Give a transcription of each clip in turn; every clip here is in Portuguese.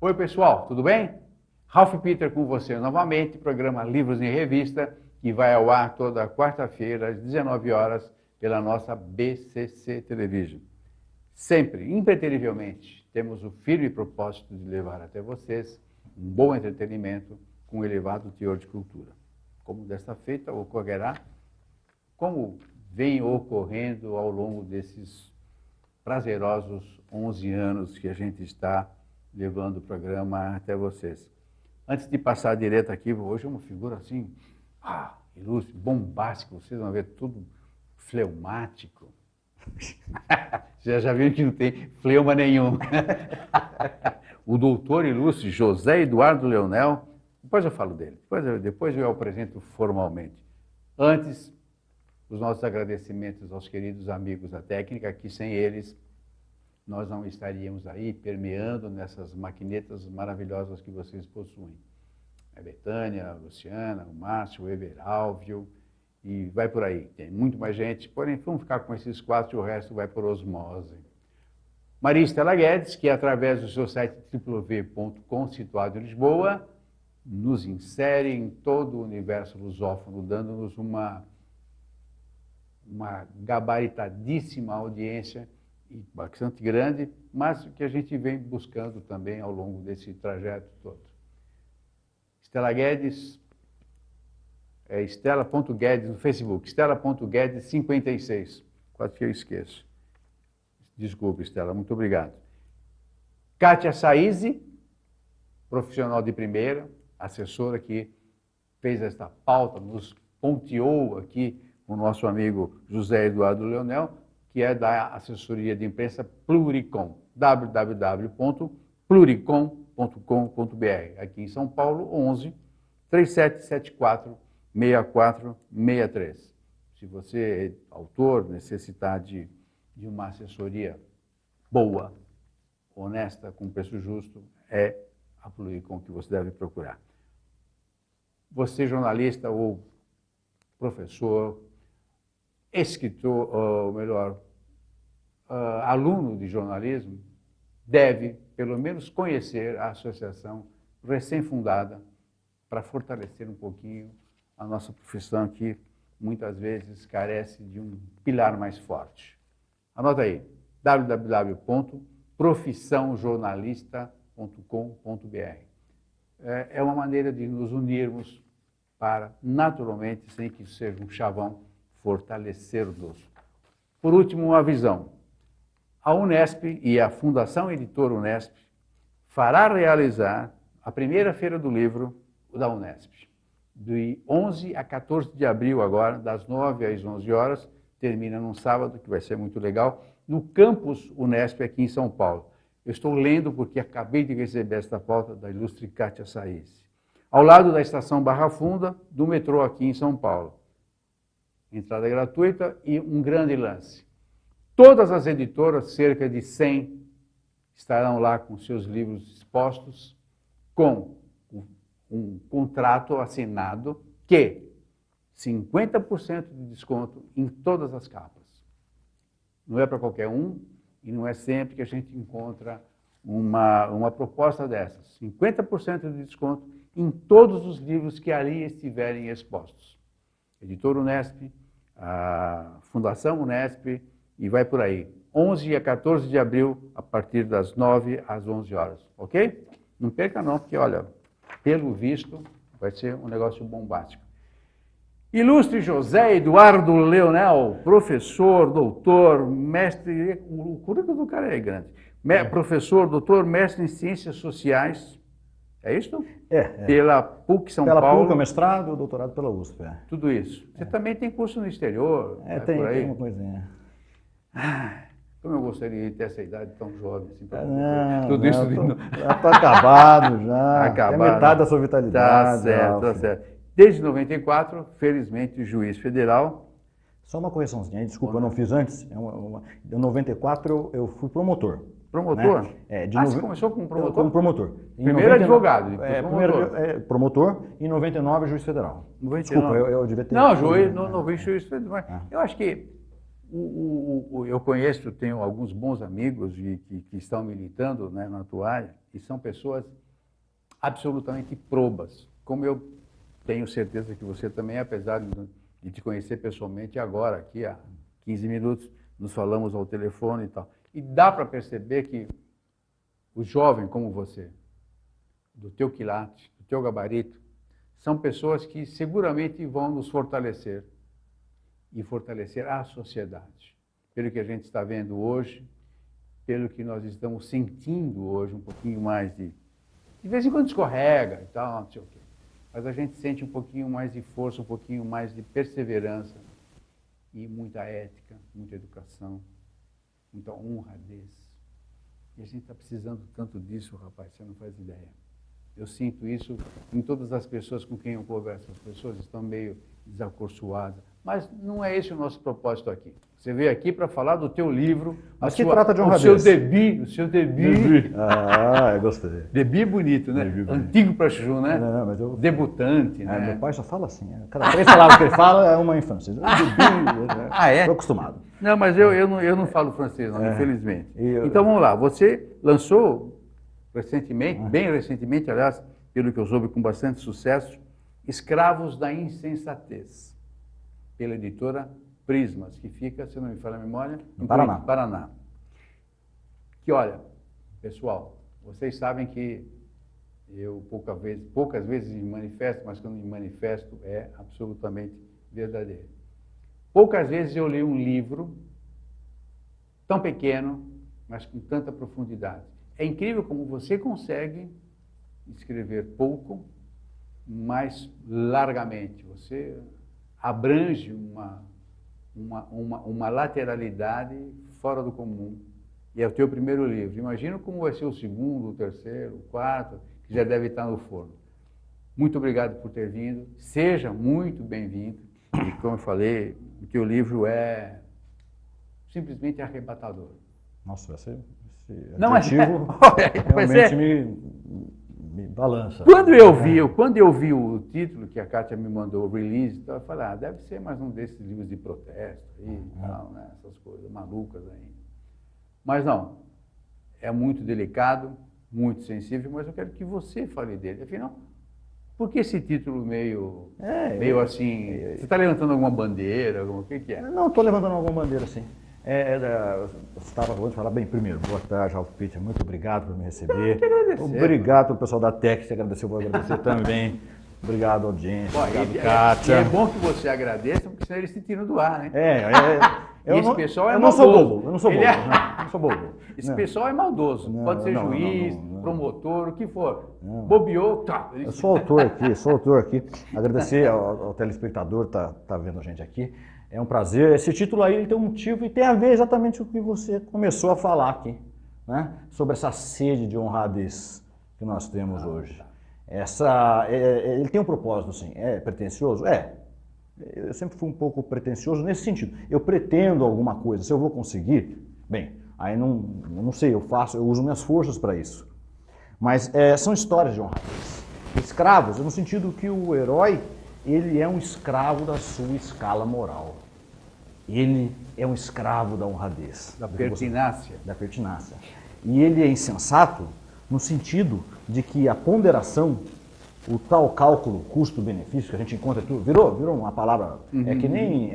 Oi, pessoal, tudo bem? Ralph Peter com você novamente, programa Livros em Revista, que vai ao ar toda quarta-feira, às 19 horas, pela nossa BCC Television. Sempre, impreterivelmente, temos o firme propósito de levar até vocês um bom entretenimento com elevado teor de cultura. Como desta feita ocorrerá, como vem ocorrendo ao longo desses prazerosos 11 anos que a gente está levando o programa até vocês. Antes de passar direto aqui, hoje é uma figura assim, ilustre, bombástico, vocês vão ver tudo fleumático. Vocês já viram que não tem fleuma nenhum. O doutor ilustre José Eduardo Leonel, depois eu falo dele, depois eu apresento formalmente. Antes, os nossos agradecimentos aos queridos amigos da técnica, que sem eles nós não estaríamos aí permeando nessas maquinetas maravilhosas que vocês possuem. A Betânia, a Luciana, o Márcio, o Everálvio, e vai por aí. Tem muito mais gente, porém vamos ficar com esses quatro e o resto vai por osmose. Maria Estela Guedes, que através do seu site www.com, situado em Lisboa, nos insere em todo o universo lusófono, dando-nos uma gabaritadíssima audiência, e bastante grande, mas que a gente vem buscando também ao longo desse trajeto todo. Estela Guedes, Estela.Guedes no Facebook, Estela.Guedes56, quase que eu esqueço. Desculpe, Estela, muito obrigado. Kátia Saizi, profissional de primeira, assessora que fez esta pauta, nos ponteou aqui o nosso amigo José Eduardo Leonel, que é da assessoria de imprensa Pluricom, www.pluricom.com.br, aqui em São Paulo, 11 3774 6463. Se você é autor, necessitar de uma assessoria boa, honesta, com preço justo, é a Pluricom que você deve procurar. Você, jornalista ou professor, escritor, ou melhor, aluno de jornalismo, deve, pelo menos, conhecer a associação recém-fundada para fortalecer um pouquinho a nossa profissão, que muitas vezes carece de um pilar mais forte. Anota aí, www.profissãojornalista.com.br. É uma maneira de nos unirmos para, naturalmente, sem que isso seja um chavão, fortalecer-nos. Por último, uma visão. A Unesp e a Fundação Editora Unesp fará realizar a primeira Feira do Livro da Unesp, de 11 a 14 de abril agora, das 9 às 11 horas, termina num sábado, que vai ser muito legal, no campus Unesp aqui em São Paulo. Eu estou lendo porque acabei de receber esta pauta da ilustre Kátia Saizi. Ao lado da estação Barra Funda, do metrô aqui em São Paulo. Entrada gratuita e um grande lance. Todas as editoras, cerca de 100, estarão lá com seus livros expostos, com um contrato assinado que 50% de desconto em todas as capas. Não é para qualquer um e não é sempre que a gente encontra uma proposta dessas. 50% de desconto em todos os livros que ali estiverem expostos. Editora Unesp, a Fundação Unesp e vai por aí. 11 a 14 de abril, a partir das 9 às 11 horas, ok? Não perca não, porque, olha, pelo visto, vai ser um negócio bombástico. Ilustre José Eduardo Leonel, professor, doutor, mestre, o currículo do cara é grande, professor, doutor, mestre em Ciências Sociais, é isso? Pela PUC São Paulo. Pela PUC, mestrado e doutorado pela USP. Tudo isso. Você também tem curso no exterior? Tem uma coisinha. Como eu gostaria de ter essa idade tão jovem assim. Tudo isso. Já estou acabado já. Acabado. Tem metade da sua vitalidade. Tá certo, tá certo. Desde 94, felizmente, juiz federal. Só uma correçãozinha, desculpa, eu não fiz antes. Em 94 eu fui promotor. Promotor? Né? Você começou como promotor? Como promotor. Primeiro advogado, depois promotor. Primeiro promotor, em 99 juiz federal. 99. Desculpa, eu devia ter... Não, juiz federal. Eu acho que Eu conheço, tenho alguns bons amigos que estão militando, né, na tua área, e são pessoas absolutamente probas, como eu tenho certeza que você também, apesar de te conhecer pessoalmente agora, aqui há 15 minutos, nos falamos ao telefone e tal. E dá para perceber que o jovem como você, do teu quilate, do teu gabarito, são pessoas que seguramente vão nos fortalecer e fortalecer a sociedade. Pelo que a gente está vendo hoje, pelo que nós estamos sentindo hoje, um pouquinho mais de vez em quando escorrega e tal, não sei o quê. Mas a gente sente um pouquinho mais de força, um pouquinho mais de perseverança e muita ética, muita educação, muita honradez. E a gente está precisando tanto disso, rapaz, você não faz ideia. Eu sinto isso em todas as pessoas com quem eu converso. As pessoas estão meio desacorçoadas. Mas não é esse o nosso propósito aqui. Você veio aqui para falar do teu livro, mas que trata de honradez. O seu debut. Ah, eu gostei. Debut bonito, né? Debut bonito. Antigo para Chuchu, né? Não, mas eu... Debutante, né? Meu pai só fala assim. Cada 3 palavras que ele fala é uma infância. Debut, é? Estou acostumado. Não, mas eu não falo francês, não, infelizmente. Então vamos lá. Você lançou recentemente, bem recentemente, aliás, pelo que eu soube, com bastante sucesso, Escravos da Insensatez, pela editora Prismas, que fica, se não me falha a memória, em Paraná. Que olha, pessoal, vocês sabem que eu poucas vezes me manifesto, mas quando me manifesto é absolutamente verdadeiro. Poucas vezes eu li um livro tão pequeno, mas com tanta profundidade. É incrível como você consegue escrever pouco, mas largamente. Você abrange uma lateralidade fora do comum. E é o teu primeiro livro. Imagina como vai ser o segundo, o terceiro, o quarto, que já deve estar no forno. Muito obrigado por ter vindo. Seja muito bem-vindo. E como eu falei, o teu livro é simplesmente arrebatador. Nossa, esse não, adjetivo realmente me balança. Quando eu vi o título que a Kátia me mandou, Release, eu falei, deve ser mais um desses livros de protesto e tal, né? Essas coisas malucas aí. Mas não, é muito delicado, muito sensível, mas eu quero que você fale dele. Afinal, por que esse título meio assim? Você está levantando alguma bandeira? O que é? Não, estou levantando alguma bandeira, sim. Você estava falando de falar bem primeiro. Boa tarde, Ralph Peter. Muito obrigado por me receber. Obrigado ao pessoal da Tec, que você agradeceu, vou agradecer também. Obrigado, audiência. Obrigado, Kátia. É bom que você agradeça, porque senão eles se tiram do ar, né? Esse pessoal é eu maldoso. não sou bobo, eu não sou bobo. Não sou bobo. Esse pessoal é maldoso. Pode ser juiz, promotor, o que for. Bobeou, tá. Eu sou autor aqui. Agradecer ao telespectador que está vendo a gente aqui. É um prazer. Esse título aí ele tem um motivo e tem a ver exatamente com o que você começou a falar aqui, né? Sobre essa sede de honradez que nós temos hoje. Ele tem um propósito, sim. É pretensioso? É. Eu sempre fui um pouco pretensioso nesse sentido. Eu pretendo alguma coisa. Se eu vou conseguir, bem, aí não sei, eu uso minhas forças para isso. Mas são histórias de honradez. Escravos, no sentido que o herói, ele é um escravo da sua escala moral. Ele é um escravo da honradez. Da pertinácia. Da pertinácia. E ele é insensato no sentido de que a ponderação, o tal cálculo custo-benefício que a gente encontra tudo, virou uma palavra, é que nem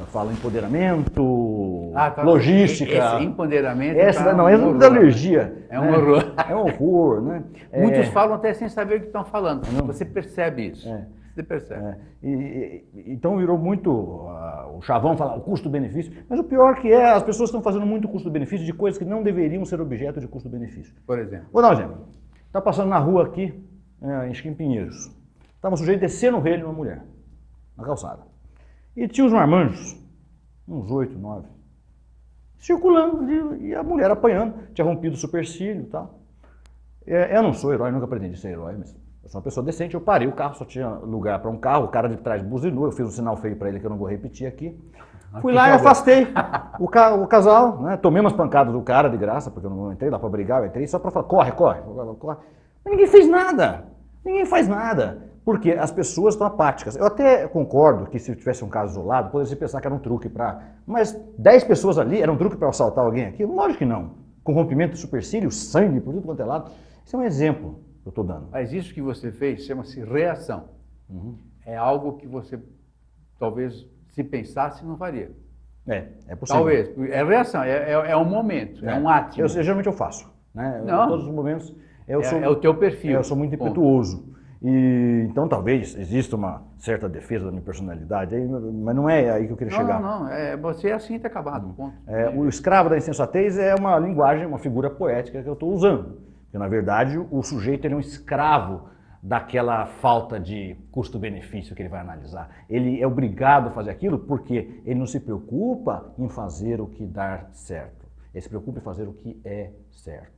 fala empoderamento, logística. Esse empoderamento da alergia. É um horror. É um horror, né? Muitos falam até sem saber o que estão falando. Você percebe isso. Você percebe. Então virou muito, o chavão fala o custo-benefício, mas o pior que as pessoas estão fazendo muito custo-benefício de coisas que não deveriam ser objeto de custo-benefício. Por exemplo? Vou dar um exemplo. Está passando na rua aqui, em Pinheiros. Estava um sujeito descendo o relho de uma mulher, na calçada. E tinha uns marmanjos, uns 8, 9, circulando ali, e a mulher apanhando, tinha rompido o supercílio e tal. Eu não sou herói, nunca pretendi ser herói, mas eu sou uma pessoa decente, eu parei o carro, só tinha lugar para um carro, o cara de trás buzinou, eu fiz um sinal feio para ele que eu não vou repetir aqui. Fui lá e afastei o casal, né? Tomei umas pancadas do cara de graça, porque eu não entrei lá para brigar, eu entrei só para falar, corre. Mas ninguém fez nada, ninguém faz nada. Porque as pessoas estão apáticas. Eu até concordo que se tivesse um caso isolado, poderia se pensar que era um truque para... Mas 10 pessoas ali, era um truque para assaltar alguém aqui? Lógico que não. Com rompimento de supercílio, sangue por tudo quanto é lado. Isso é um exemplo que eu estou dando. Mas isso que você fez chama-se reação. É algo que você, talvez, se pensasse, não faria. É possível. Talvez. É reação, é um momento, é um ato. Geralmente eu faço. Né? Não. Em todos os momentos é o teu perfil. Eu sou muito impetuoso. E, então talvez exista uma certa defesa da minha personalidade, mas não é aí que eu queria chegar. Não. Você é assim, está acabado. Ponto. O escravo da insensatez é uma linguagem, uma figura poética que eu estou usando. Porque, na verdade, o sujeito ele é um escravo daquela falta de custo-benefício que ele vai analisar. Ele é obrigado a fazer aquilo porque ele não se preocupa em fazer o que dá certo. Ele se preocupa em fazer o que é certo.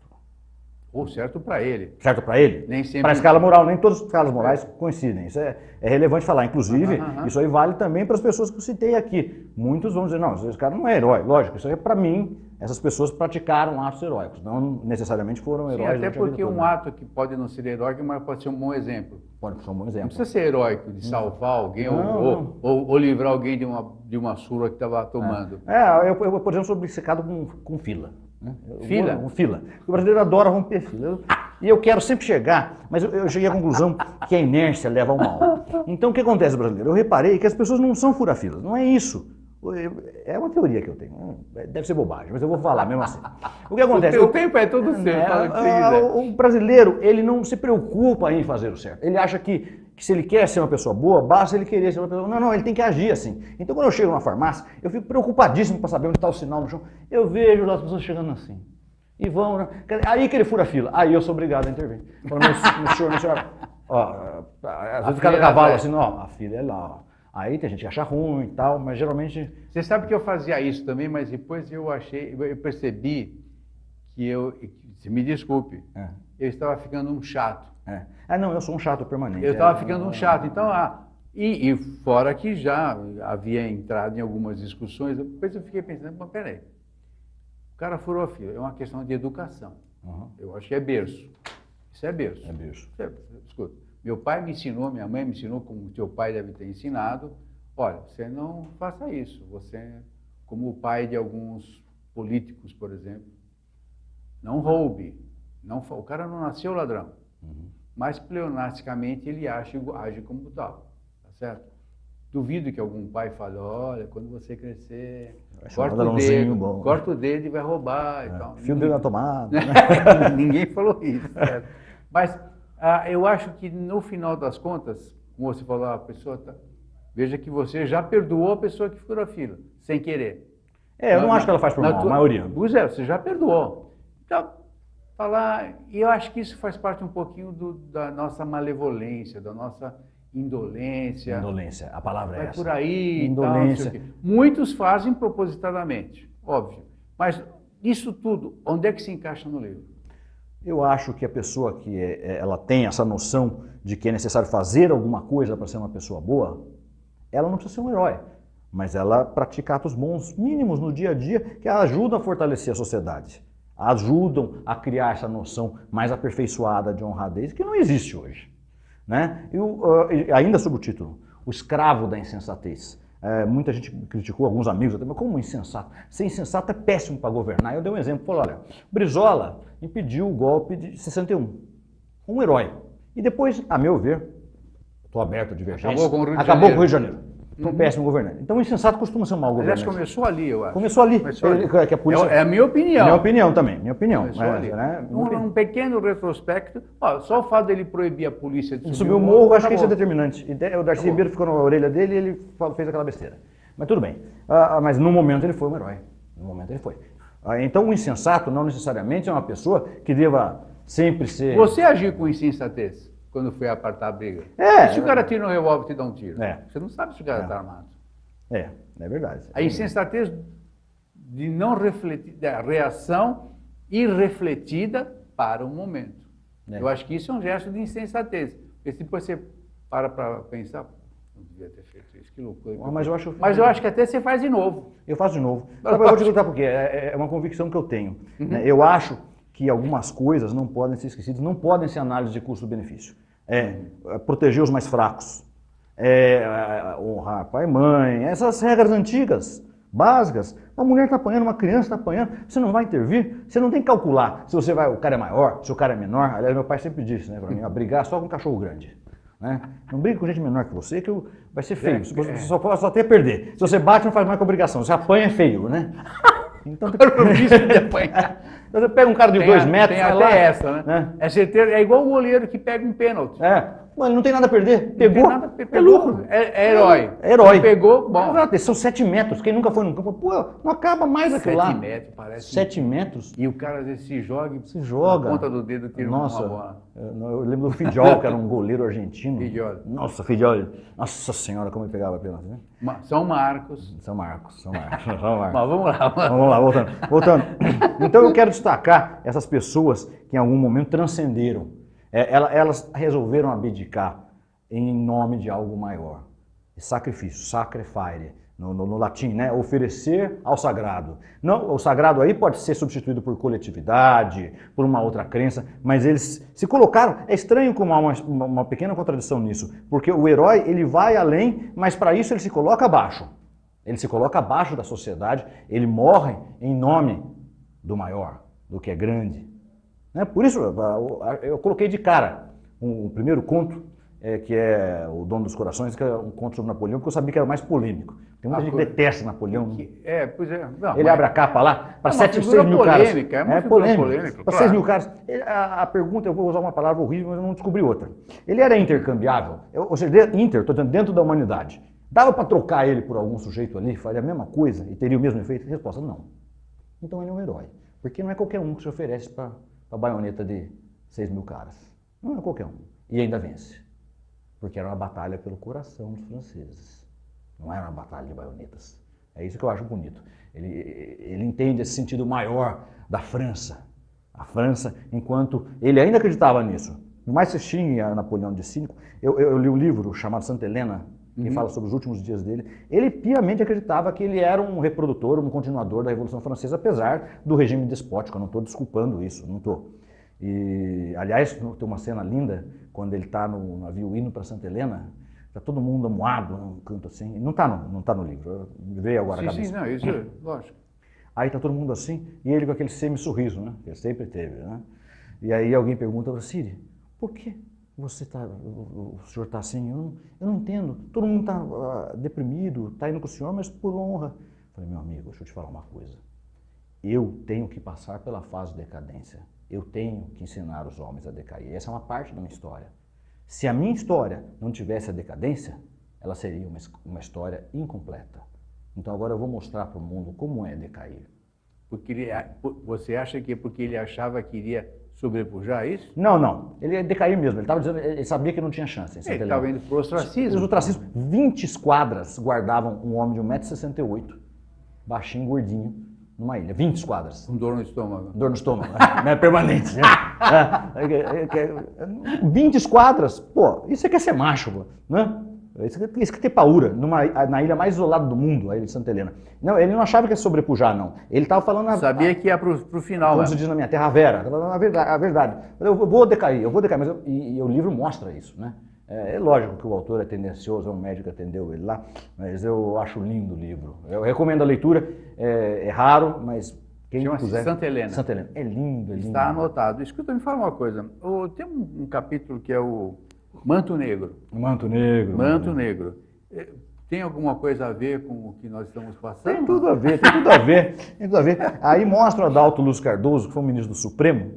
Ou certo para ele. Certo para ele? Nem sempre. Para a escala moral, nem todas as escalas morais coincidem. Isso é relevante falar. Inclusive, isso aí vale também para as pessoas que eu citei aqui. Muitos vão dizer, não, esse cara não é herói. Lógico, isso aí é para mim. Essas pessoas praticaram atos heróicos, não necessariamente foram heróis. Sim, até porque um ato que pode não ser heróico, mas pode ser um bom exemplo. Pode ser um bom exemplo. Não precisa ser heróico de salvar alguém ou livrar alguém de uma surra que estava tomando. Eu, por exemplo, sou obcecado com fila. Né? Fila? Fila. O brasileiro adora romper fila. E eu quero sempre chegar, mas eu cheguei à conclusão que a inércia leva ao mal. Então o que acontece, brasileiro? Eu reparei que as pessoas não são fura-filas, não é isso. É uma teoria que eu tenho. Deve ser bobagem, mas eu vou falar mesmo assim. O que acontece? O tempo é todo seu, fala o que você quiser. O brasileiro, ele não se preocupa em fazer o certo. Ele acha que se ele quer ser uma pessoa boa, basta ele querer ser uma pessoa... Não, ele tem que agir assim. Então quando eu chego na farmácia, eu fico preocupadíssimo para saber onde está o sinal no chão. Eu vejo as pessoas chegando assim. E vão... Né? Aí que ele fura a fila. Aí eu sou obrigado a intervir. Falo, meu senhor... Ó, às vezes cada cavalo assim, ó, a fila é lá, ó. Aí tem gente que acha ruim e tal, mas geralmente... Você sabe que eu fazia isso também, mas depois eu percebi que se me desculpe, eu estava ficando um chato. Não, eu sou um chato permanente. Eu estava ficando um chato, então... E fora que já havia entrado em algumas discussões, depois eu fiquei pensando, mas peraí, o cara furou a fila, é uma questão de educação. Eu acho que é berço. Isso é berço. É berço. Escuta. Meu pai me ensinou, minha mãe me ensinou, como teu pai deve ter ensinado, olha, você não faça isso. Você, como o pai de alguns políticos, por exemplo, não roube. O cara não nasceu ladrão, mas pleonasticamente ele age como tal, tá certo? Duvido que algum pai fale, olha, quando você crescer, corta o dedo e vai roubar e tal. Fio o dedo na tomada. Ninguém falou isso, certo? Mas... eu acho que no final das contas, como você falou, a pessoa veja que você já perdoou a pessoa que furou a fila, sem querer. Eu não acho que ela faz por mal, a maioria. Pois é, você já perdoou. Então, e eu acho que isso faz parte um pouquinho da nossa malevolência, da nossa indolência. Indolência, a palavra é essa. Por aí, indolência. Tal, muitos fazem propositadamente, óbvio. Mas isso tudo, onde é que se encaixa no livro? Eu acho que a pessoa que ela tem essa noção de que é necessário fazer alguma coisa para ser uma pessoa boa, ela não precisa ser um herói, mas ela pratica atos bons mínimos no dia a dia que ajudam a fortalecer a sociedade, ajudam a criar essa noção mais aperfeiçoada de honradez que não existe hoje. Né? Ainda sobre o título, o escravo da insensatez. Muita gente criticou, alguns amigos até, mas como insensato? Ser insensato é péssimo para governar. Eu dei um exemplo, falei, olha, Brizola impediu o golpe de 61, um herói. E depois, a meu ver, estou aberto a divergência, acabou com o Rio de Janeiro. Um péssimo governante. Então o insensato costuma ser um mau governante. Aliás, começou ali, eu acho. Começou ali. Que a polícia... É a minha opinião. Minha opinião também, minha opinião. Um pequeno retrospecto, só o fato dele proibir a polícia de subir o morro, acho que isso é determinante. O Darcy Ribeiro ficou na orelha dele e ele fez aquela besteira. Mas tudo bem. Mas no momento ele foi um herói. No momento ele foi. Então o insensato não necessariamente é uma pessoa que deva sempre ser... Você agiu com insensatez quando foi apartar a briga. E se o cara tira um revólver e te dá um tiro? Você não sabe se o cara está armado. É verdade. A insensatez de não refletir, da reação irrefletida para o momento. Eu acho que isso é um gesto de insensatez. Porque depois você para pensar, não devia ter feito isso, que loucura. Mas eu acho que até você faz de novo. Eu faço de novo. Eu vou te contar por quê. É uma convicção que eu tenho. Eu acho que algumas coisas não podem ser esquecidas, não podem ser análise de custo-benefício. proteger os mais fracos, honrar pai e mãe, essas regras antigas, básicas. Uma mulher está apanhando, uma criança está apanhando, você não vai intervir, você não tem que calcular se o cara é maior, se o cara é menor. Aliás, meu pai sempre disse, né, para mim, brigar só com um cachorro grande. Né? Não briga com gente menor que você, que vai ser feio. Você só tem a perder. Se você bate, não faz mais que obrigação. Se apanha, é feio, né? Então tem risco de apanhar. Então você pega um cara de 2 metros, tem até lá, essa, né? É certeza, é igual o goleiro que pega um pênalti. Mano, não tem nada a perder. Pegou, é lucro. É herói. É herói. Quem pegou, bom. Exato, são 7 metros. Quem nunca foi no campo, pô, não acaba mais aquilo lá. 7 metros, parece. 7 metros. E o cara às vezes se joga na ponta do dedo, tira uma bola. Eu lembro do Fidjol, que era um goleiro argentino. Fidjol. Nossa, Fidjol. Nossa senhora, como ele pegava a pênalti, né? São Marcos. Mas vamos lá. Vamos lá, voltando. Então eu quero destacar essas pessoas que em algum momento transcenderam. Elas resolveram abdicar em nome de algo maior. Sacrifício, sacrificare, no latim, né? Oferecer ao sagrado. Não, o sagrado aí pode ser substituído por coletividade, por uma outra crença, mas eles se colocaram. É estranho como há uma pequena contradição nisso, porque o herói ele vai além, mas para isso ele se coloca abaixo. Ele se coloca abaixo da sociedade, ele morre em nome do maior, do que é grande. Né? Por isso eu coloquei de cara o primeiro conto, que é O Dono dos Corações, que é um conto sobre Napoleão, porque eu sabia que era o mais polêmico. Tem muita gente que detesta Napoleão. Pois é. Não, ele abre a capa lá para 6 mil caras. É polêmica. Para 6 mil caras. A pergunta, eu vou usar uma palavra horrível, mas eu não descobri outra. Ele era intercambiável? Ou seja, estou dizendo, dentro da humanidade. Dava para trocar ele por algum sujeito ali, faria a mesma coisa e teria o mesmo efeito? Resposta, não. Então ele é um herói. Porque não é qualquer um que se oferece para a baioneta de 6 mil caras. Não é qualquer um. E ainda vence. Porque era uma batalha pelo coração dos franceses. Não era uma batalha de baionetas. É isso que eu acho bonito. Ele entende esse sentido maior da França. A França, enquanto ele ainda acreditava nisso. No mais se xingue a Napoleão de cínico. Eu li um livro chamado Santa Helena, que fala sobre os últimos dias dele. Ele piamente acreditava que ele era um reprodutor, um continuador da Revolução Francesa, apesar do regime despótico. Eu não estou desculpando isso, não estou. E, aliás, tem uma cena linda, quando ele está no navio indo para Santa Helena, está todo mundo amuado num canto assim, não está no livro, veio agora a cabeça. Sim, não, isso é lógico. Aí está todo mundo assim, e ele com aquele semi-sorriso, né, que ele sempre teve, né? E aí alguém pergunta para Siri, por que o senhor está assim? Eu não entendo, todo mundo está deprimido, está indo com o senhor, mas por honra. Eu falei, meu amigo, deixa eu te falar uma coisa, eu tenho que passar pela fase de decadência. Eu tenho que ensinar os homens a decair. Essa é uma parte da minha história. Se a minha história não tivesse a decadência, ela seria uma história incompleta. Então agora eu vou mostrar para o mundo como é decair. Você acha que é porque ele achava que iria sobrepujar isso? Não. Ele ia decair mesmo. Ele sabia que não tinha chance. Ele estava indo para o ostracismo. O ostracismo. 20 esquadras guardavam um homem de 1,68 m, baixinho, gordinho, numa ilha, 20 esquadras. Com dor no estômago. Dor no estômago, né? Permanente. 20 esquadras, pô, isso é que é ser macho, pô, né? Isso que é ter paura, na ilha mais isolada do mundo, a ilha de Santa Helena. Não, ele não achava que ia sobrepujar, não. Ele estava falando... Sabia que ia para o final. Como se diz na minha terra, a vera. A verdade. Eu vou decair, mas o livro mostra isso, né? É lógico que o autor é tendencioso, é um médico que atendeu ele lá, mas eu acho lindo o livro. Eu recomendo a leitura, é raro, mas quem quiser... Santa Helena. Santa Helena. É lindo, é lindo. Está anotado. Escuta, me fala uma coisa. Tem um capítulo que é o Manto Negro. Manto Negro. Manto Negro. Tem alguma coisa a ver com o que nós estamos passando? Tem tudo a ver. Aí mostra o Adalto Luz Cardoso, que foi um ministro do Supremo,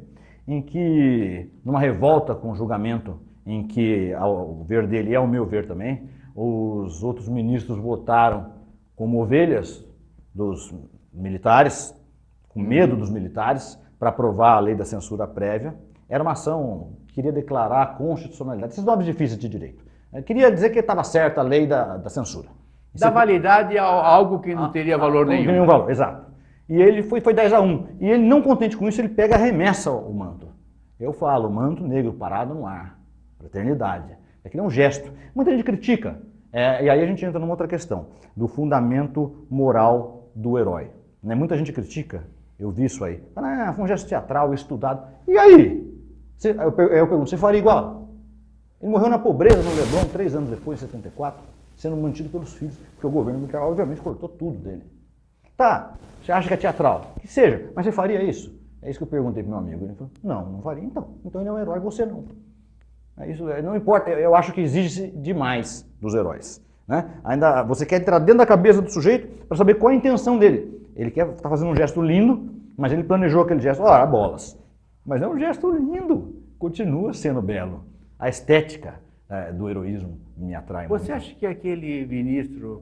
em que, numa revolta com o julgamento, em que, ao ver dele e ao meu ver também, os outros ministros votaram como ovelhas dos militares, com medo dos militares, para aprovar a lei da censura prévia. Era uma ação que queria declarar a constitucionalidade. Esses nomes difíceis de direito. Queria dizer que estava certa a lei da censura. Da validade a algo que não teria valor nenhum. Nenhum valor, exato. E ele foi 10-1. E ele, não contente com isso, ele pega e arremessa o manto. Eu falo, manto negro parado no ar. Fraternidade. É que é um gesto. Muita gente critica. E aí a gente entra numa outra questão, do fundamento moral do herói. Né? Muita gente critica, eu vi isso aí. Foi um gesto teatral, estudado. E aí? Eu pergunto, você faria igual? Ele morreu na pobreza no Leblon 3 anos depois, em 74, sendo mantido pelos filhos, porque o governo militar obviamente cortou tudo dele. Tá, você acha que é teatral? Que seja, mas você faria isso? É isso que eu perguntei pro meu amigo. Ele falou, não faria então. Então ele é um herói, você não. É isso, não importa, eu acho que exige demais dos heróis. Né? Ainda você quer entrar dentro da cabeça do sujeito para saber qual é a intenção dele. Ele tá fazendo um gesto lindo, mas ele planejou aquele gesto, bolas. Mas é um gesto lindo, continua sendo belo. A estética do heroísmo me atrai muito. Você acha que aquele ministro,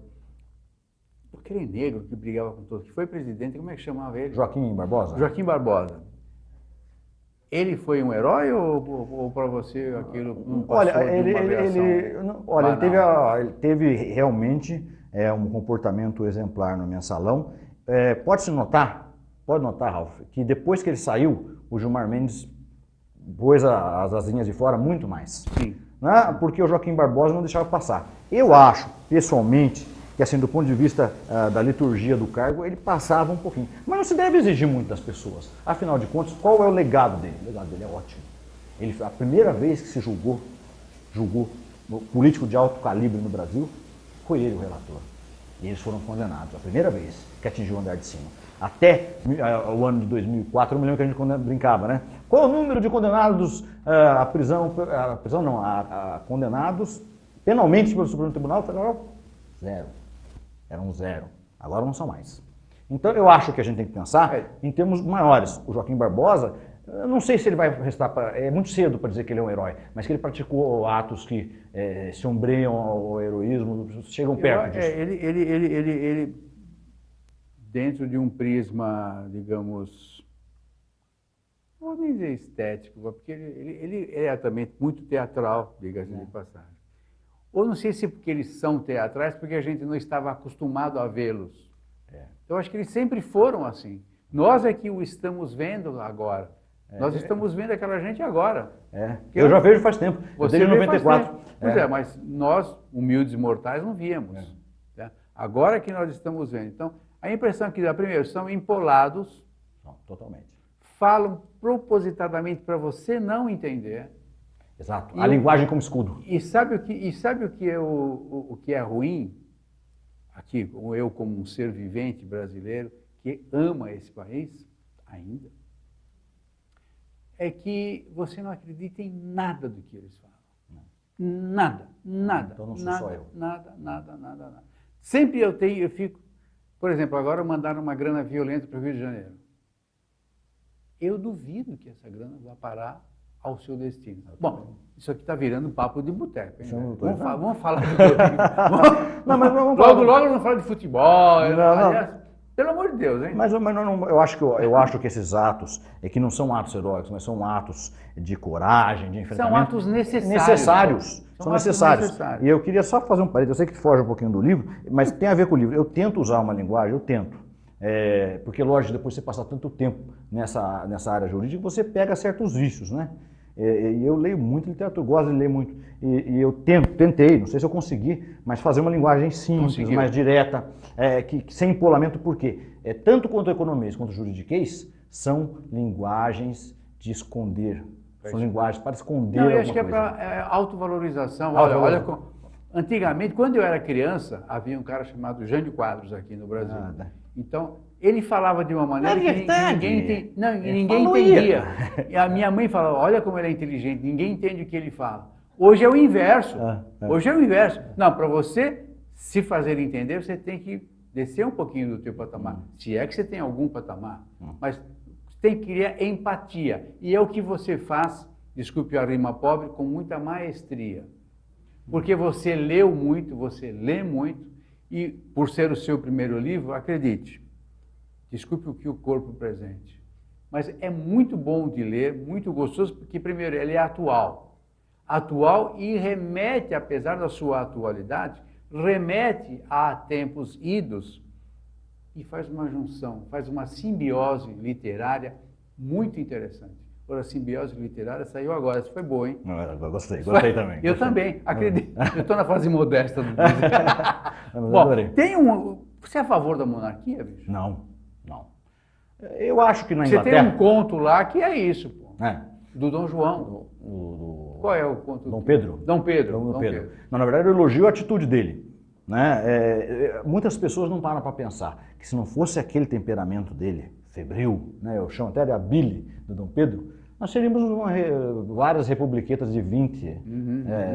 aquele negro que brigava com todos, que foi presidente, como é que chamava ele? Joaquim Barbosa? Joaquim Barbosa. Ele foi um herói ou para você aquilo não passou de uma reação? Ele teve realmente um comportamento exemplar no mensalão. Pode notar, Ralf, que depois que ele saiu, o Gilmar Mendes pôs as asinhas de fora muito mais. Sim. Né? Porque o Joaquim Barbosa não deixava passar. Eu acho, pessoalmente, que assim, do ponto de vista da liturgia do cargo, ele passava um pouquinho. Mas não se deve exigir muito das pessoas. Afinal de contas, qual é o legado dele? O legado dele é ótimo. A primeira vez que se julgou político de alto calibre no Brasil, foi ele o relator. E eles foram condenados, a primeira vez que atingiu o andar de cima. Até o ano de 2004, eu me lembro que a gente brincava, né? Qual é o número de condenados condenados penalmente pelo Supremo Tribunal Federal? 0. Eram 0. Agora não são mais. Então eu acho que a gente tem que pensar em termos maiores. O Joaquim Barbosa, eu não sei se ele vai restar, é muito cedo para dizer que ele é um herói, mas que ele praticou atos que se ombreiam ao heroísmo, chegam perto disso. Ele, dentro de um prisma, digamos, não vou nem dizer estético, porque ele é também muito teatral, diga-se de passagem. Ou não sei se porque eles são teatrais, porque a gente não estava acostumado a vê-los. Então, acho que eles sempre foram assim. Nós é que o estamos vendo agora. Nós estamos vendo aquela gente agora. Eu já vejo faz tempo. Desde 94. Pois mas nós, humildes mortais, não víamos. Agora que nós estamos vendo. Então, a impressão é que, primeiro, são empolados. Não, totalmente. Falam propositadamente para você não entender. Exato. A linguagem como escudo. E sabe o que é ruim? Aqui, eu como um ser vivente brasileiro que ama esse país, ainda, é que você não acredita em nada do que eles falam. Nada. Então não sou só eu. Nada. Sempre eu fico... Por exemplo, agora mandaram uma grana violenta para o Rio de Janeiro. Eu duvido que essa grana vá parar ao seu destino. Bom, isso aqui está virando papo de boteco. Vamos falar de logo não fala de futebol. Aliás, pelo amor de Deus, hein? Mas eu acho que esses atos, que não são atos heróicos, mas são atos de coragem, de enfrentamento. São atos necessários. São necessários. E eu queria só fazer um parênteses, eu sei que foge um pouquinho do livro, mas tem a ver com o livro. Eu tento usar uma linguagem, porque, lógico, depois de você passar tanto tempo nessa área jurídica, você pega certos vícios, né? E eu leio muito literatura, gosto de ler muito. E eu tentei, não sei se eu consegui, mas fazer uma linguagem simples, mais direta, sem empolamento, por quê? Tanto quanto o economês quanto o juridiquês são linguagens de esconder. São linguagens para esconder alguma coisa. Eu acho que é para autovalorização. Antigamente, quando eu era criança, havia um cara chamado Jânio Quadros aqui no Brasil. Então, ele falava de uma maneira que ninguém entendia. E a minha mãe falava, olha como ele é inteligente, ninguém entende o que ele fala. Hoje é o inverso. Hoje é o inverso. Não, para você se fazer entender, você tem que descer um pouquinho do teu patamar. Se é que você tem algum patamar. Mas tem que criar empatia. E é o que você faz, desculpe a rima pobre, com muita maestria. Porque você leu muito, você lê muito, e por ser o seu primeiro livro, acredite, desculpe o que o corpo presente, mas é muito bom de ler, muito gostoso, porque primeiro ele é atual e remete, apesar da sua atualidade, remete a tempos idos e faz uma junção, faz uma simbiose literária muito interessante. A simbiose literária saiu agora, isso foi boa, hein? Gostei também. Eu também, acredito. Eu estou na fase modesta do livro. Bom, você é a favor da monarquia, bicho? Não. Eu acho que na Inglaterra... Você tem um conto lá que é isso, pô. Do Dom João. Qual é o ponto? Dom Pedro. Dom Pedro. Dom Pedro. Não, na verdade, eu elogio a atitude dele. Né? Muitas pessoas não param para pensar que se não fosse aquele temperamento dele, febril, né? Eu chamo até de a bile do Dom Pedro, nós seríamos várias republiquetas de 20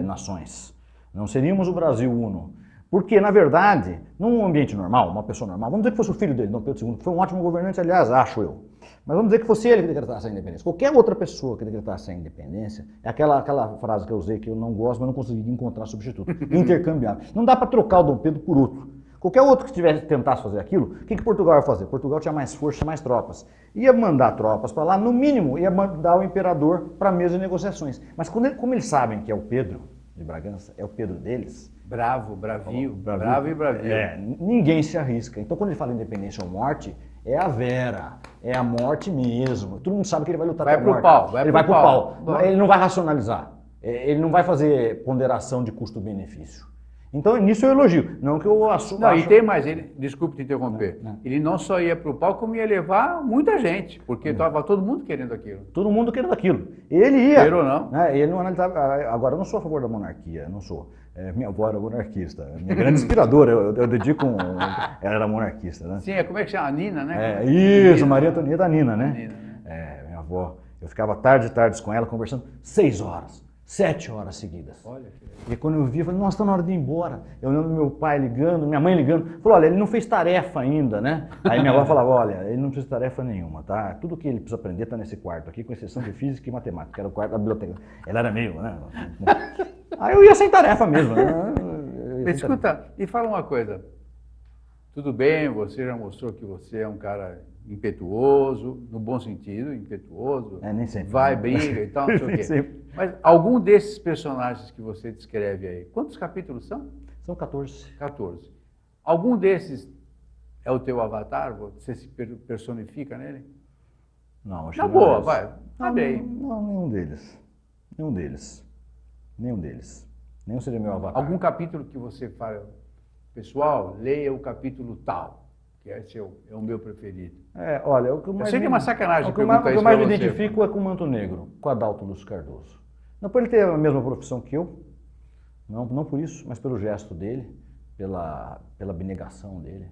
nações. Não seríamos o Brasil uno. Porque, na verdade, num ambiente normal, uma pessoa normal, vamos dizer que fosse o filho dele, Dom Pedro II, que foi um ótimo governante, aliás, acho eu. Mas vamos dizer que fosse ele que decretasse a independência. Qualquer outra pessoa que decretasse a independência, é aquela frase que eu usei que eu não gosto, mas não consegui encontrar substituto. Intercambiável. Não dá para trocar o Dom Pedro por outro. Qualquer outro que tentasse fazer aquilo, o que Portugal ia fazer? Portugal tinha mais força, mais tropas. Ia mandar tropas para lá, no mínimo, ia mandar o imperador para a mesa de negociações. Mas como eles sabem que é o Pedro de Bragança, é o Pedro deles... Bravo, bravio, bravo e bravio. Ninguém se arrisca. Então, quando ele fala independência ou morte, é a vera, é a morte mesmo. Todo mundo sabe que ele vai lutar pela morte. Ele vai pro pau. Ele não vai racionalizar. Ele não vai fazer ponderação de custo-benefício. Então, nisso eu elogio. Não que eu assumo... Não, e tem mais, desculpe te interromper, ele não só ia pro pau, como ia levar muita gente, porque estava todo mundo querendo aquilo. Todo mundo querendo aquilo. Ele ia... Queira ou não. Né, ele não analisava... Agora, eu não sou a favor da monarquia, eu não sou. Minha avó era monarquista, minha grande inspiradora, eu dedico ela era monarquista, né? Sim, como é que chama? A Nina, né? Isso, Nina. Maria Antonieta Nina, né? Nina, né? Minha avó, eu ficava tardes com ela, conversando 6 horas, 7 horas seguidas. Olha. E quando eu vi, eu falei, nossa, está na hora de ir embora. Eu lembro do meu pai ligando, minha mãe ligando, falou, olha, ele não fez tarefa ainda, né? Aí minha avó falava, olha, ele não fez tarefa nenhuma, tá? Tudo que ele precisa aprender está nesse quarto aqui, com exceção de física e matemática, que era o quarto da biblioteca. Ela era meio, né? Aí eu ia sem tarefa mesmo, né? Escuta, e fala uma coisa. Tudo bem, você já mostrou que você é um cara impetuoso, no bom sentido, impetuoso. Nem sempre. Vai, briga e tal, não sei o quê. Mas algum desses personagens que você descreve aí, quantos capítulos são? São 14. 14. Algum desses é o teu avatar? Você se personifica nele? Não, acho Na que boa, vai. Abre aí. Não, nenhum deles. Nenhum seria meu avatar. Algum capítulo que você fala, pessoal, leia o capítulo tal, que esse é o meu preferido. Olha, o que mais eu sei que é uma sacanagem perguntar isso. O que eu mais me identifico é com o Manto Negro, com Adalto Lúcio Cardoso. Não por ele ter a mesma profissão que eu, não por isso, mas pelo gesto dele, pela abnegação dele.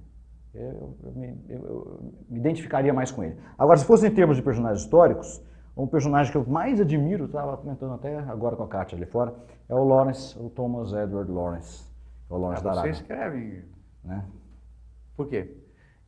Eu me identificaria mais com ele. Agora, se fosse em termos de personagens históricos, um personagem que eu mais admiro, estava comentando até agora com a Kátia ali fora, é o Thomas Edward Lawrence. É o Lawrence da Arábia. Você escreve, né? Por quê?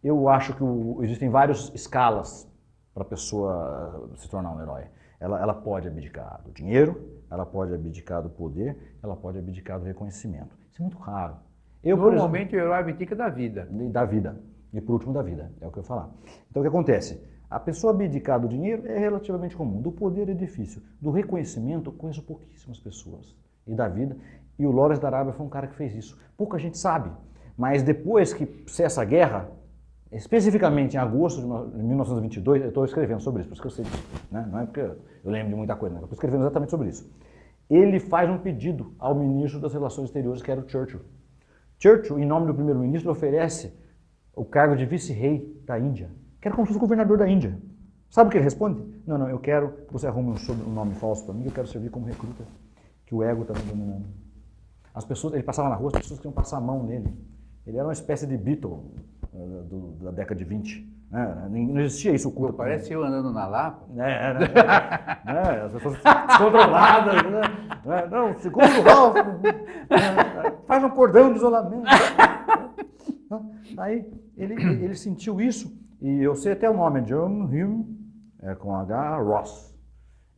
Eu acho que existem várias escalas para a pessoa se tornar um herói. Ela pode abdicar do dinheiro, ela pode abdicar do poder, ela pode abdicar do reconhecimento. Isso é muito raro. Normalmente o herói abdica da vida. Da vida. E por último da vida, é o que eu ia falar. Então o que acontece? A pessoa abdicar do dinheiro é relativamente comum. Do poder é difícil. Do reconhecimento eu conheço pouquíssimas pessoas. E da vida. E o Lawrence da Arábia foi um cara que fez isso. Pouca gente sabe. Mas depois que cessa a guerra, especificamente em agosto de 1922, eu estou escrevendo sobre isso, por isso que eu sei disso, né? Não é porque eu lembro de muita coisa, né? Eu estou escrevendo exatamente sobre isso. Ele faz um pedido ao ministro das Relações Exteriores, que era o Churchill. Churchill, em nome do primeiro-ministro, oferece o cargo de vice-rei da Índia, que era como se fosse o governador da Índia. Sabe o que ele responde? Não, eu quero que você arrume um nome falso para mim, eu quero servir como recruta, que o ego está me dominando. As pessoas, ele passava na rua, as pessoas queriam passar a mão nele. Ele era uma espécie de Beatle da década de 20. Né? Não existia isso. Pô, parece eu andando na Lapa. As pessoas controladas. Né? Não, segundo o Ralph, faz um cordão de isolamento. Aí ele sentiu isso, e eu sei até o nome, John Hume, com H. Ross.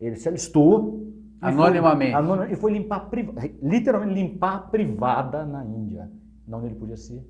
Ele se alistou. Anonimamente. E foi literalmente limpar a privada na Índia, onde ele podia ser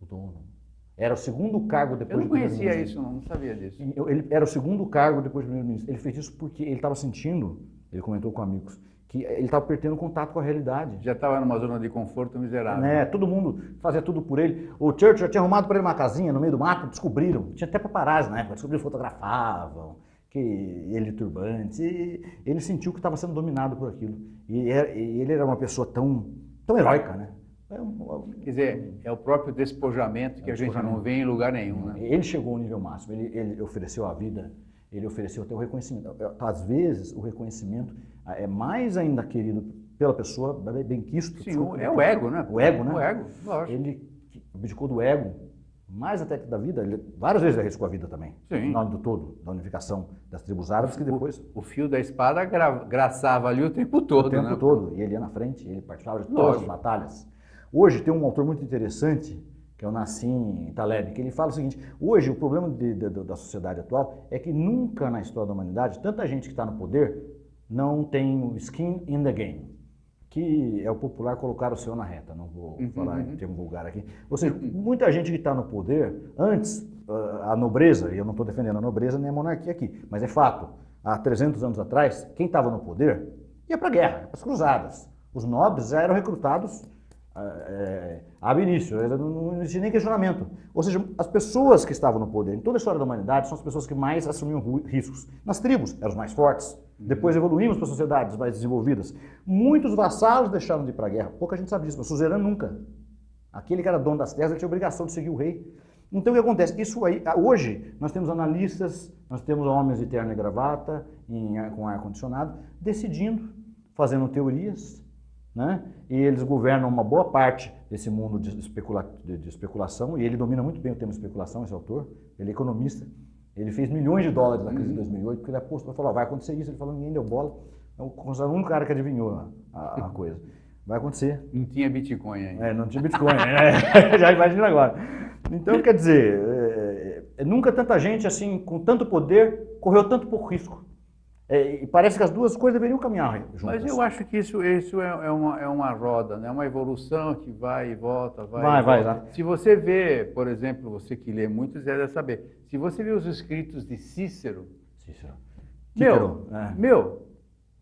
o dono. Era o segundo cargo depois do primeiro-ministro. Eu não conhecia isso, não sabia disso. Ele era o segundo cargo depois do primeiro-ministro. Ele fez isso porque ele estava sentindo, ele comentou com amigos, que ele estava perdendo contato com a realidade. Já estava numa zona de conforto miserável. Todo mundo fazia tudo por ele. O Churchill já tinha arrumado para ele uma casinha no meio do mato, descobriram. Tinha até paparazzi na época, descobriram, fotografavam, que ele turbante. E ele sentiu que estava sendo dominado por aquilo. E ele era uma pessoa tão heróica, né? Quer dizer, é o próprio despojamento que a gente não vê em lugar nenhum, né? Ele chegou ao nível máximo, ele ofereceu a vida, ele ofereceu até o reconhecimento. Às vezes, o reconhecimento é mais ainda querido pela pessoa, bem quisto. Sim, é o ego, né? O ego, né? O ego, lógico. Ele abdicou do ego, mais até que da vida, ele, várias vezes ele arriscou a vida também. Sim. Em nome do todo, da unificação das tribos árabes, que depois... O fio da espada graçava ali o tempo todo, O tempo né? todo. E ele ia na frente, ele participava de todas Lógico. as batalhas. Hoje tem um autor muito interessante, que é o Nassim Taleb, que ele fala o seguinte: hoje o problema da sociedade atual é que nunca na história da humanidade, tanta gente que está no poder não tem o skin in the game, que é o popular colocar o seu na reta, não vou falar em termo vulgar aqui. Ou seja, muita gente que está no poder, antes, a nobreza, e eu não estou defendendo a nobreza nem a monarquia aqui, mas é fato, há 300 anos atrás, quem estava no poder ia para a guerra, para as cruzadas. Os nobres já eram recrutados ab início, não existia nem questionamento. Ou seja, as pessoas que estavam no poder em toda a história da humanidade são as pessoas que mais assumiam riscos. Nas tribos, eram os mais fortes. Depois evoluímos para sociedades mais desenvolvidas. Muitos vassalos deixaram de ir para a guerra. Pouca gente sabe disso, mas o suzerano nunca. Aquele que era dono das terras, ele tinha obrigação de seguir o rei. Então o que acontece? Isso aí, hoje, nós temos analistas, nós temos homens de terno e gravata, com ar-condicionado, decidindo, fazendo teorias, né? E eles governam uma boa parte desse mundo de especulação, e ele domina muito bem o tema especulação, esse autor, ele é economista, ele fez milhões de dólares na crise de 2008, porque ele apostou, falou, vai acontecer isso, ele falou, ninguém deu bola, é o único cara que adivinhou a coisa. Vai acontecer. Não tinha Bitcoin ainda. Não tinha Bitcoin, já imagina agora. Então, quer dizer, nunca tanta gente assim, com tanto poder, correu tanto pouco risco. E parece que as duas coisas deveriam caminhar juntas. Mas eu acho que isso é uma roda, né? Uma evolução que vai e volta, vai. Se você vê, por exemplo, você que lê muito, você deve saber, se você vê os escritos de Cícero,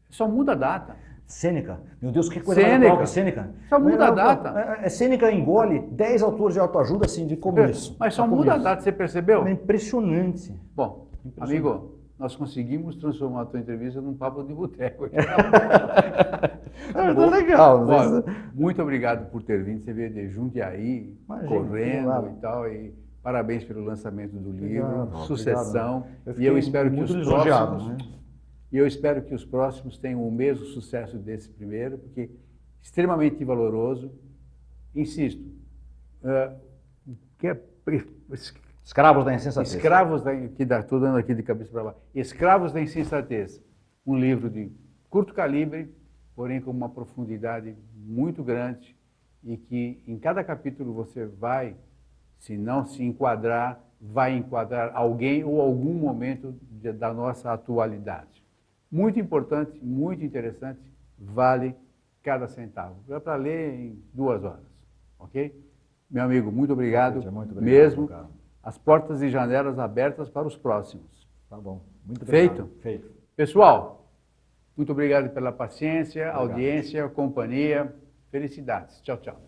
só muda a data. Sêneca, meu Deus, que coisa Sêneca. atual que Sêneca. Só muda a data. Sêneca engole 10 autores de autoajuda assim, de começo. Mas só muda a data, você percebeu? É impressionante. Bom, amigo, nós conseguimos transformar a tua entrevista num papo de boteco. Tá legal. Olha, muito obrigado por ter vindo. Você veio de Jundiaí, correndo e tal. E parabéns pelo lançamento do livro. Sucessão. E eu espero que os próximos... Né? E eu espero que os próximos tenham o mesmo sucesso desse primeiro, porque é extremamente valoroso. Insisto, Escravos da Insensatez. Estou dando aqui de cabeça para lá. Escravos da Insensatez. Um livro de curto calibre, porém com uma profundidade muito grande, e que em cada capítulo você vai, se não se enquadrar, vai enquadrar alguém ou algum momento da nossa atualidade. Muito importante, muito interessante, vale cada centavo. É para ler em 2 horas, ok? Meu amigo, muito obrigado, mesmo. Cara. As portas e janelas abertas para os próximos. Tá bom. Muito obrigado. Feito. Pessoal, muito obrigado pela paciência, audiência, companhia. Felicidades. Tchau, tchau.